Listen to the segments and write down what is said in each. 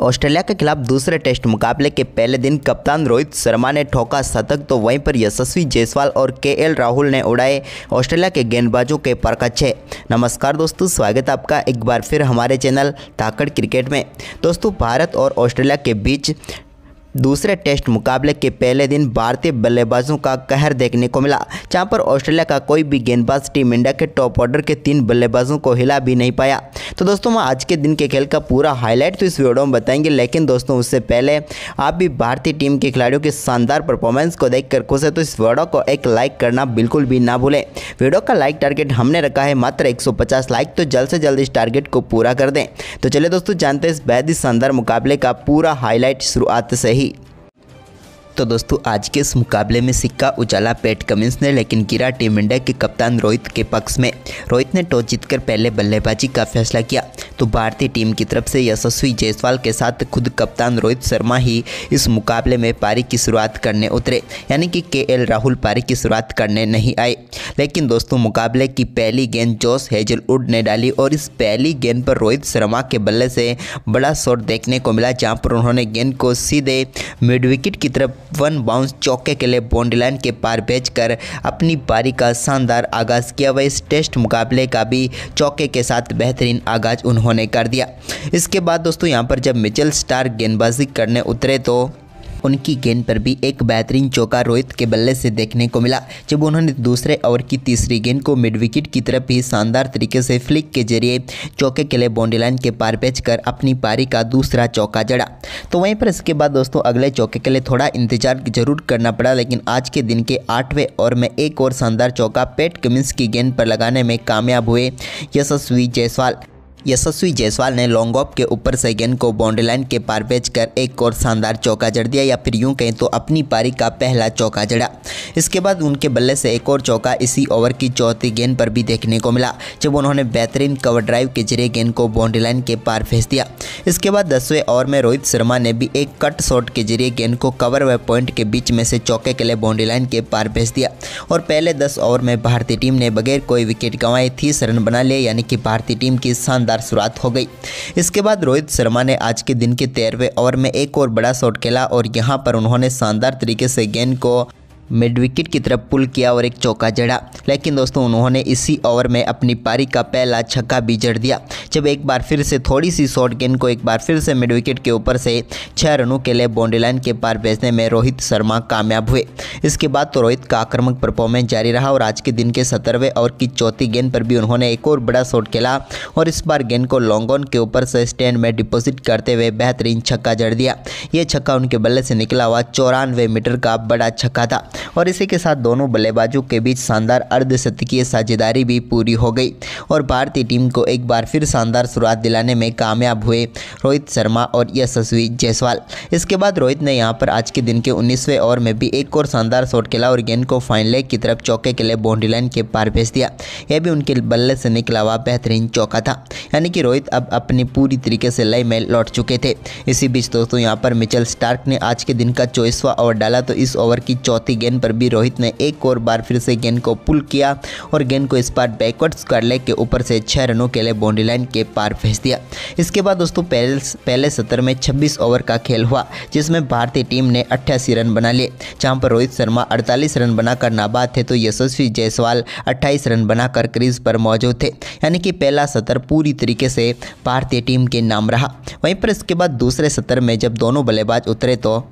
Australia के खिलाफ दूसरे टेस्ट मुकाबले के पहले दिन कप्तान रोहित शर्मा ने ठोका शतक, तो वहीं पर यशस्वी जायसवाल और केएल राहुल ने उड़ाए ऑस्ट्रेलिया के गेंदबाजों के परखच्चे। नमस्कार दोस्तों, स्वागत है आपका एक बार फिर हमारे चैनल धाकड़ क्रिकेट में। दोस्तों, भारत और ऑस्ट्रेलिया के बीच दूसरे टेस्ट मुकाबले के पहले दिन भारतीय बल्लेबाजों का कहर देखने को मिला, जहां पर ऑस्ट्रेलिया का कोई भी गेंदबाज टीम इंडिया के टॉप ऑर्डर के 3 बल्लेबाजों को हिला भी नहीं पाया। तो दोस्तों, हम आज के दिन के खेल का पूरा हाईलाइट तो इस वीडियो में बताएंगे, लेकिन दोस्तों उससे पहले आप भी भारतीय टीम के खिलाड़ियों की शानदार परफॉर्मेंस को देखकर खुश है तो इस वीडियो को एक लाइक करना बिल्कुल भी ना भूलें। वीडियो का लाइक टारगेट हमने रखा है मात्र 150 लाइक, तो जल्द से जल्द इस टारगेट को पूरा कर दें। तो चलिए दोस्तों, जानते हैं इस बेहद ही शानदार मुकाबले का पूरा हाईलाइट शुरुआत से ही। तो दोस्तों, आज के इस मुकाबले में सिक्का उछाला पैट कमिंस ने, लेकिन गिरा टीम इंडिया के कप्तान रोहित के पक्ष में। रोहित ने टॉस जीतकर पहले बल्लेबाजी का फैसला किया, तो भारतीय टीम की तरफ से यशस्वी जायसवाल के साथ खुद कप्तान रोहित शर्मा ही इस मुकाबले में पारी की शुरुआत करने उतरे, यानी कि केएल राहुल पारी की शुरुआत करने नहीं आए। लेकिन दोस्तों, मुकाबले की पहली गेंद जॉस हेजलवुड ने डाली और इस पहली गेंद पर रोहित शर्मा के बल्ले से बड़ा शॉट देखने को मिला, जहाँ पर उन्होंने गेंद को सीधे मिड विकेट की तरफ 1 बाउंस चौके के लिए बाउंड्री लाइन के पार भेजकर अपनी पारी का शानदार आगाज किया। वह इस टेस्ट मुकाबले का भी चौके के साथ बेहतरीन आगाज उन्होंने कर दिया। इसके बाद दोस्तों, यहां पर जब मिचेल स्टार्क गेंदबाजी करने उतरे तो उनकी गेंद पर भी एक बेहतरीन चौका रोहित के बल्ले से देखने को मिला, जब उन्होंने दूसरे ओवर की तीसरी गेंद को मिड विकेट की तरफ ही शानदार तरीके से फ्लिक के जरिए चौके के लिए बाउंड्री लाइन के पार भेजकर अपनी पारी का दूसरा चौका जड़ा। तो वहीं पर इसके बाद दोस्तों अगले चौके के लिए थोड़ा इंतजार जरूर करना पड़ा, लेकिन आज के दिन के 8वें ओवर में एक और शानदार चौका पैट कमिंस की गेंद पर लगाने में कामयाब हुए यशस्वी जायसवाल ने लॉन्ग ऑफ के ऊपर से गेंद को बाउंड्री लाइन के पार भेजकर एक और शानदार चौका जड़ दिया, या फिर यूं कहें तो अपनी पारी का पहला चौका जड़ा। इसके बाद उनके बल्ले से एक और चौका इसी ओवर की चौथी गेंद पर भी देखने को मिला, जब उन्होंने बेहतरीन कवर ड्राइव के जरिए गेंद को बाउंड्री लाइन के पार भेज दिया। इसके बाद 10वें ओवर में रोहित शर्मा ने भी एक कट शॉट के जरिए गेंद को कवर व पॉइंट के बीच में से चौके के लिए बाउंड्री लाइन के पार भेज दिया, और पहले 10 ओवर में भारतीय टीम ने बगैर कोई विकेट गंवाए 30 रन बना लिए, यानी कि भारतीय टीम की शानदार शुरुआत हो गई। इसके बाद रोहित शर्मा ने आज के दिन के 13वें ओवर में एक और बड़ा शॉट खेला, और यहां पर उन्होंने शानदार तरीके से गेंद को मिड विकेट की तरफ पुल किया और एक चौका जड़ा। लेकिन दोस्तों, उन्होंने इसी ओवर में अपनी पारी का पहला छक्का भी जड़ दिया, जब एक बार फिर से थोड़ी सी शॉर्ट गेंद को एक बार फिर से मिड विकेट के ऊपर से 6 रनों के लिए बाउंड्री लाइन के पार भेजने में रोहित शर्मा कामयाब हुए। इसके बाद तो रोहित का आक्रामक परफॉर्मेंस जारी रहा, और आज के दिन के 17वें ओवर की चौथी गेंद पर भी उन्होंने एक और बड़ा शॉट खेला, और इस बार गेंद को लॉन्ग ऑन के ऊपर से स्टैंड में डिपॉजिट करते हुए बेहतरीन छक्का जड़ दिया। ये छक्का उनके बल्ले से निकला हुआ 94 मीटर का बड़ा छक्का था, और इसी के साथ दोनों बल्लेबाजों के बीच शानदार अर्धशतकीय साझेदारी भी पूरी हो गई, और भारतीय टीम को एक बार फिर शानदार शुरुआत दिलाने में कामयाब हुए रोहित शर्मा और यशस्वी जायसवाल। इसके बाद रोहित ने यहां पर आज के दिन के 19वें ओवर में भी एक और शानदार शॉट खेला, और गेंद को फाइन लेग की तरफ चौके के लिए बाउंड्री लाइन के पार भेज दिया। यह भी उनके बल्ले से निकला हुआ बेहतरीन चौका था, यानी कि रोहित अब अपनी पूरी तरीके से लय में लौट चुके थे। इसी बीच दोस्तों, यहाँ पर मिचेल स्टार्क ने आज के दिन का 24वां ओवर डाला, तो इस ओवर की चौथी गेंद पर भी रोहित ने एक और बार फिर से गेंद को पुल किया, और गेंद को इस बार बैकवर्ड स्क्वायर लेग के ऊपर से 6 रनों के लिए बाउंड्री लाइन के पार भेज दिया। इसके बाद दोस्तों पहले सत्र में 26 ओवर का खेल हुआ, जिसमें भारतीय टीम ने 88 रन बना लिए, जहां पर रोहित शर्मा 48 रन बनाकर नाबाद थे, तो यशस्वी जायसवाल 28 रन बनाकर क्रीज पर मौजूद थे, यानी कि पहला सत्र पूरी तरीके से भारतीय टीम के नाम रहा। वहीं पर इसके बाद दूसरे सत्र में जब दोनों बल्लेबाज उतरे तो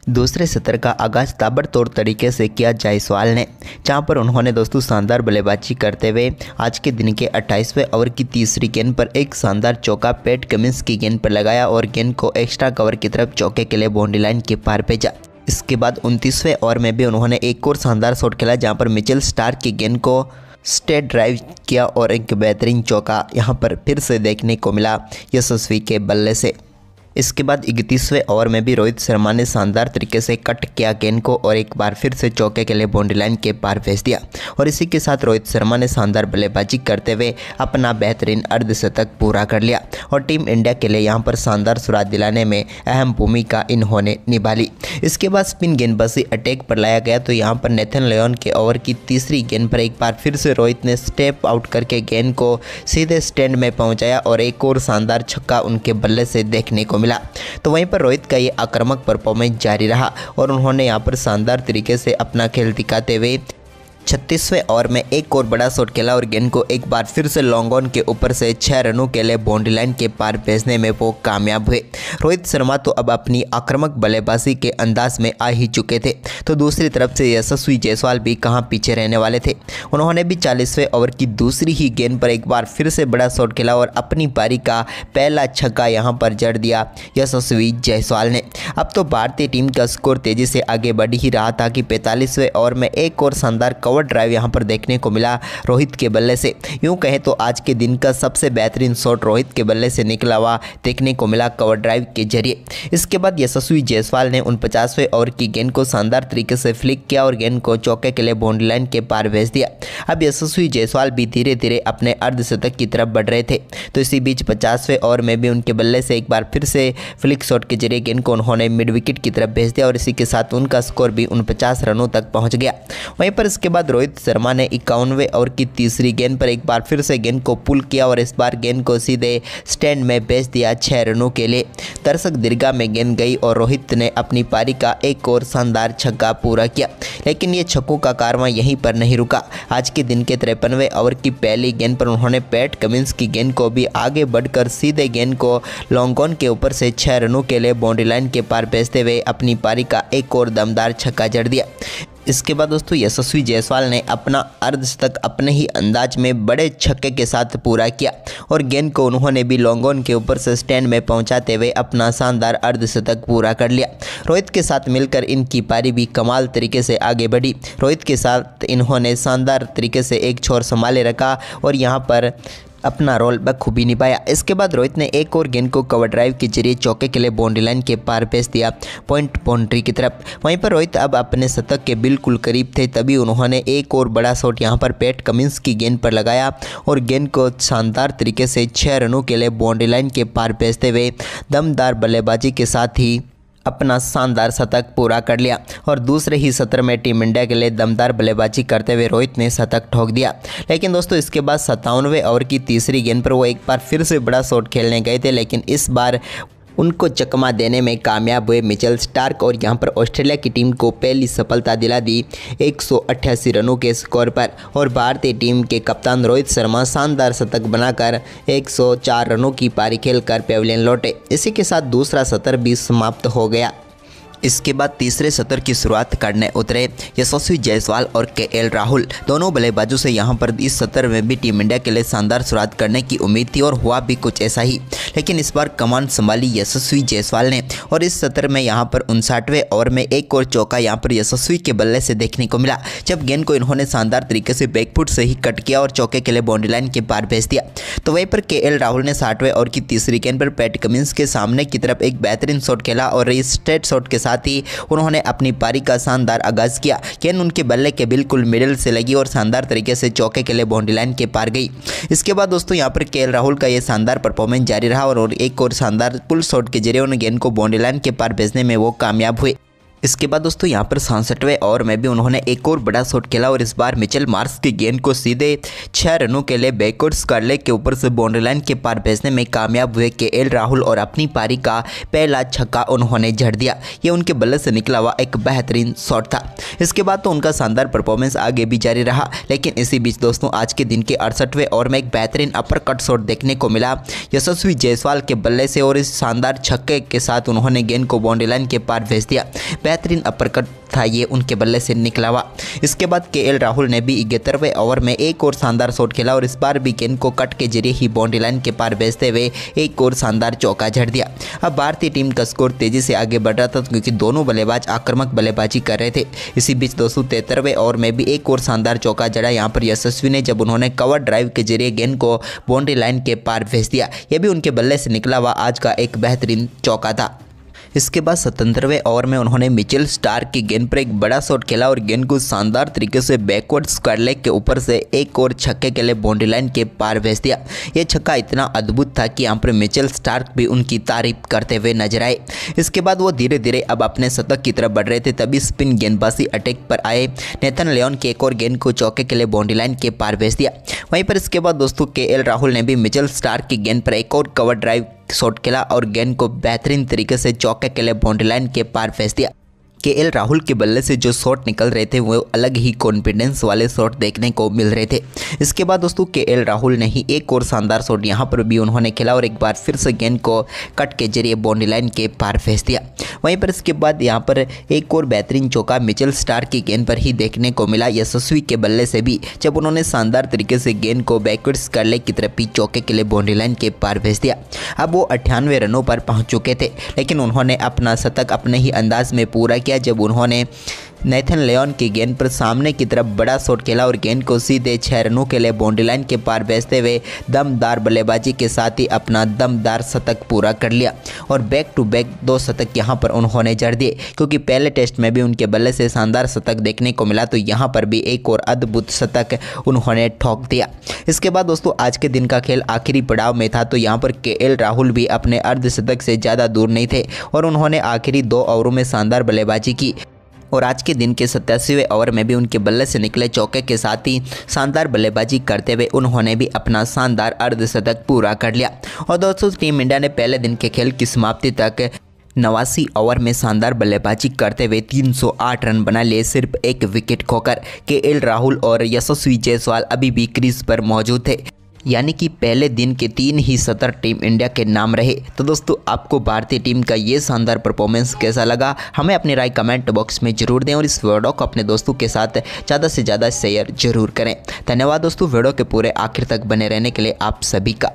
दूसरे सत्र का आगाज ताबड़तोड़ तरीके से किया जायसवाल ने, जहां पर उन्होंने दोस्तों शानदार बल्लेबाजी करते हुए आज के दिन के 28वें ओवर की तीसरी गेंद पर एक शानदार चौका पैट कमिंस की गेंद पर लगाया, और गेंद को एक्स्ट्रा कवर की तरफ चौके के लिए बाउंड्री लाइन के पार भेजा। इसके बाद 29वें ओवर में भी उन्होंने एक और शानदार शॉट खेला, जहाँ पर मिचेल स्टार्क की गेंद को स्ट्रेट ड्राइव किया, और एक बेहतरीन चौका यहाँ पर फिर से देखने को मिला यशस्वी के बल्ले से। इसके बाद 31वें ओवर में भी रोहित शर्मा ने शानदार तरीके से कट किया गेंद को, और एक बार फिर से चौके के लिए बाउंड्री लाइन के पार भेज दिया, और इसी के साथ रोहित शर्मा ने शानदार बल्लेबाजी करते हुए अपना बेहतरीन अर्धशतक पूरा कर लिया, और टीम इंडिया के लिए यहां पर शानदार शुरुआत दिलाने में अहम भूमिका इन्होंने निभा ली। इसके बाद स्पिन गेंदबाजी अटैक पर लाया गया, तो यहाँ पर नेथन लियोन के ओवर की तीसरी गेंद पर एक बार फिर से रोहित ने स्टेप आउट करके गेंद को सीधे स्टैंड में पहुँचाया, और एक और शानदार छक्का उनके बल्ले से देखने को मिला। तो वहीं पर रोहित का ये आक्रामक परफॉर्मेंस जारी रहा और उन्होंने यहाँ पर शानदार तरीके से अपना खेल दिखाते हुए 36वें ओवर में एक और बड़ा शॉट खेला और गेंद को एक बार फिर से लॉन्ग ऑन के ऊपर से 6 रनों के लिए बाउंड्री लाइन के पार भेजने में वो कामयाब हुए। रोहित शर्मा तो अब अपनी आक्रामक बल्लेबाजी के अंदाज में आ ही चुके थे, तो दूसरी तरफ से यशस्वी जायसवाल भी कहां पीछे रहने वाले थे। उन्होंने भी 40वें ओवर की दूसरी ही गेंद पर एक बार फिर से बड़ा शॉट खेला और अपनी पारी का पहला छक्का यहां पर जड़ दिया यशस्वी जायसवाल ने। अब तो भारतीय टीम का स्कोर तेजी से आगे बढ़ ही रहा था कि 45वें ओवर में एक और शानदार कवर ड्राइव यहां पर देखने को मिला रोहित के बल्ले से। यूं कहें तो आज के दिन का सबसे बेहतरीन शॉट रोहित के बल्ले से निकला हुआ देखने को मिला कवर ड्राइव के जरिए। इसके बाद यशस्वी जायसवाल ने 49वें ओवर की गेंद को शानदार तरीके से फ्लिक किया और गेंद को चौके के लिए बाउंड्री लाइन के पार भेज दिया। अब यशस्वी जायसवाल भी धीरे धीरे अपने अर्धशतक की तरफ बढ़ रहे थे, तो इसी बीच 50वें ओवर में भी उनके बल्ले से एक बार फिर से फ्लिक शॉट के जरिए गेंद को उन्होंने मिड विकेट की तरफ भेज दिया और इसी के साथ उनका स्कोर भी 49 रनों तक पहुंच गया। वहीं पर इसके बाद रोहित शर्मा ने 51वें ओवर की तीसरी गेंद पर एक बार फिर से गेंद को पुल किया और इस बार गेंद को सीधे स्टैंड में भेज दिया 6 रनों के लिए। दर्शक दीर्घा में गेंद गई और रोहित ने अपनी पारी का एक और शानदार छक्का पूरा किया। लेकिन ये छक्कों का कारवां यहीं पर नहीं रुका। आज के दिन के 53वें ओवर की पहली गेंद पर उन्होंने पैट कमिंस की गेंद को भी आगे बढ़कर सीधे गेंद को लॉन्ग ऑन के ऊपर से 6 रनों के लिए बाउंड्री लाइन के पार भेजते हुए अपनी पारी का एक और दमदार छक्का जड़ दिया। इसके बाद दोस्तों यशस्वी जायसवाल ने अपना अर्धशतक अपने ही अंदाज में बड़े छक्के के साथ पूरा किया और गेंद को उन्होंने भी लॉन्ग ऑन के ऊपर से स्टैंड में पहुंचाते हुए अपना शानदार अर्धशतक पूरा कर लिया। रोहित के साथ मिलकर इनकी पारी भी कमाल तरीके से आगे बढ़ी। रोहित के साथ इन्होंने शानदार तरीके से एक छोर संभाले रखा और यहाँ पर अपना रोल बखूबी निभाया। इसके बाद रोहित ने एक और गेंद को कवर ड्राइव के जरिए चौके के लिए बाउंड्री लाइन के पार भेज दिया पॉइंट बाउंड्री की तरफ। वहीं पर रोहित अब अपने शतक के बिल्कुल करीब थे, तभी उन्होंने एक और बड़ा शॉट यहां पर पैट कमिंस की गेंद पर लगाया और गेंद को शानदार तरीके से 6 रनों के लिए बाउंड्री लाइन के पार भेजते हुए दमदार बल्लेबाजी के साथ ही अपना शानदार शतक पूरा कर लिया। और दूसरे ही सत्र में टीम इंडिया के लिए दमदार बल्लेबाजी करते हुए रोहित ने शतक ठोक दिया। लेकिन दोस्तों इसके बाद 57वें ओवर की तीसरी गेंद पर वो एक बार फिर से बड़ा शॉट खेलने गए थे, लेकिन इस बार उनको चकमा देने में कामयाब हुए मिचेल स्टार्क और यहां पर ऑस्ट्रेलिया की टीम को पहली सफलता दिला दी 188 रनों के स्कोर पर। और भारतीय टीम के कप्तान रोहित शर्मा शानदार शतक बनाकर 104 रनों की पारी खेलकर पेविलियन लौटे। इसी के साथ दूसरा सत्र भी समाप्त हो गया। इसके बाद तीसरे सत्र की शुरुआत करने उतरे यशस्वी जायसवाल और केएल राहुल। दोनों बल्लेबाजों से यहां पर इस सत्र में भी टीम इंडिया के लिए शानदार शुरुआत करने की उम्मीद थी और हुआ भी कुछ ऐसा ही। लेकिन इस बार कमान संभाली यशस्वी जायसवाल ने और इस सत्र में यहां पर 59वें ओवर में एक और चौका यहां पर यशस्वी के बल्ले से देखने को मिला, जब गेंद को इन्होंने शानदार तरीके से बैकफुट से ही कट किया और चौके के लिए बाउंड्री लाइन के पार भेज दिया। तो वहीं पर केएल राहुल ने 60वें ओवर की तीसरी गेंद पर पैट कमिंस के सामने की तरफ एक बेहतरीन शॉट खेला और इस स्ट्रेट शॉट के साथ ही उन्होंने अपनी पारी का शानदार आगाज किया। गेंद उनके बल्ले के बिल्कुल मिडिल से लगी और शानदार तरीके से चौके के लिए बाउंड्री लाइन के पार गई। इसके बाद दोस्तों यहां पर केएल राहुल का यह शानदार परफॉर्मेंस जारी रहा और एक और शानदार पुल शॉट के जरिए उन्हें गेंद को बाउंड्री लाइन के पार भेजने में वो कामयाब हुए। इसके बाद दोस्तों यहाँ पर 67वें ओवर में भी उन्होंने एक और बड़ा शॉट खेला और इस बार मिचेल मार्श की गेंद को सीधे 6 रनों के लिए बैकवर्ड स्क्वायर लेग के ऊपर से बाउंड्री लाइन के पार भेजने में कामयाब हुए केएल राहुल और अपनी पारी का पहला छक्का उन्होंने जड़ दिया। ये उनके बल्ले से निकला हुआ एक बेहतरीन शॉट था। इसके बाद तो उनका शानदार परफॉर्मेंस आगे भी जारी रहा, लेकिन इसी बीच दोस्तों आज के दिन के 68वें ओवर में एक बेहतरीन अपर कट शॉट देखने को मिला यशस्वी जायसवाल के बल्ले से और इस शानदार छक्के के साथ उन्होंने गेंद को बाउंड्री लाइन के पार भेज दिया। बेहतरीन अपरकट था ये उनके बल्ले से निकला हुआ। इसके बाद केएल राहुल ने भी 71वें ओवर में एक और शानदार शॉट खेला और इस बार भी गेंद को कट के जरिए ही बाउंड्री लाइन के पार भेजते हुए एक और शानदार चौका जड़ दिया। अब भारतीय टीम का स्कोर तेजी से आगे बढ़ रहा था क्योंकि दोनों बल्लेबाज आक्रामक बल्लेबाजी कर रहे थे। इसी बीच दोस्तों 73वें ओवर में भी एक और शानदार चौका जड़ा यहाँ पर यशस्वी ने, जब उन्होंने कवर ड्राइव के जरिए गेंद को बाउंड्री लाइन के पार भेज दिया। यह भी उनके बल्ले से निकला हुआ आज का एक बेहतरीन चौका था। इसके बाद 77वें ओवर में उन्होंने मिचेल स्टार्क की गेंद पर एक बड़ा शॉट खेला और गेंद को शानदार तरीके से बैकवर्ड स्क्वायर लेग के ऊपर से एक और छक्के के लिए बाउंड्री लाइन के पार भेज दिया। यह छक्का इतना अद्भुत था कि यहाँ पर मिचेल स्टार्क भी उनकी तारीफ करते हुए नजर आए। इसके बाद वो धीरे धीरे अब अपने शतक की तरफ बढ़ रहे थे, तभी स्पिन गेंदबाजी अटैक पर आए नेथन लियोन की एक और गेंद को चौके के लिए बाउंड्री लाइन के पार भेज दिया। वहीं पर इसके बाद दोस्तों केएल राहुल ने भी मिचेल स्टार्क की गेंद पर एक और कवर ड्राइव शॉट खेला और गेंद को बेहतरीन तरीके से चौके के लिए बाउंड्री लाइन के पार भेज दिया। केएल राहुल के बल्ले से जो शॉट निकल रहे थे वो अलग ही कॉन्फिडेंस वाले शॉट देखने को मिल रहे थे। इसके बाद दोस्तों केएल राहुल ने ही एक और शानदार शॉट यहाँ पर भी उन्होंने खेला और एक बार फिर से गेंद को कट के जरिए बाउंड्री लाइन के पार भेज दिया। वहीं पर इसके बाद यहाँ पर एक और बेहतरीन चौका मिचेल स्टार्क की गेंद पर ही देखने को मिला। यशस्वी के बल्ले से भी जब उन्होंने शानदार तरीके से गेंद को बैकवर्ड्स करले की तरफ ही चौके के लिए बाउंड्री लाइन के पार भेज दिया। अब वो 98 रनों पर पहुँच चुके थे, लेकिन उन्होंने अपना शतक अपने ही अंदाज में पूरा किया जब उन्होंने नेथन लियोन की गेंद पर सामने की तरफ बड़ा शॉट खेला और गेंद को सीधे 6 रनों के लिए बाउंड्री लाइन के पार भेजते हुए दमदार बल्लेबाजी के साथ ही अपना दमदार शतक पूरा कर लिया और बैक टू बैक 2 शतक यहां पर उन्होंने जड़ दिए, क्योंकि पहले टेस्ट में भी उनके बल्ले से शानदार शतक देखने को मिला, तो यहां पर भी एक और अद्भुत शतक उन्होंने ठोक दिया। इसके बाद दोस्तों आज के दिन का खेल आखिरी पड़ाव में था, तो यहाँ पर केएल राहुल भी अपने अर्धशतक से ज़्यादा दूर नहीं थे और उन्होंने आखिरी 2 ओवरों में शानदार बल्लेबाजी की और आज के दिन के 87वें ओवर में भी उनके बल्ले से निकले चौके के साथ ही शानदार बल्लेबाजी करते हुए उन्होंने भी अपना शानदार अर्धशतक पूरा कर लिया। और दोस्तों टीम इंडिया ने पहले दिन के खेल की समाप्ति तक 89 ओवर में शानदार बल्लेबाजी करते हुए 308 रन बना लिए, सिर्फ एक विकेट खोकर। केएल राहुल और यशस्वी जायसवाल अभी भी क्रीज पर मौजूद थे, यानी कि पहले दिन के 3 ही शतक टीम इंडिया के नाम रहे। तो दोस्तों आपको भारतीय टीम का ये शानदार परफॉर्मेंस कैसा लगा, हमें अपनी राय कमेंट बॉक्स में जरूर दें और इस वीडियो को अपने दोस्तों के साथ ज़्यादा से ज़्यादा शेयर जरूर करें। धन्यवाद दोस्तों वीडियो के पूरे आखिर तक बने रहने के लिए आप सभी का।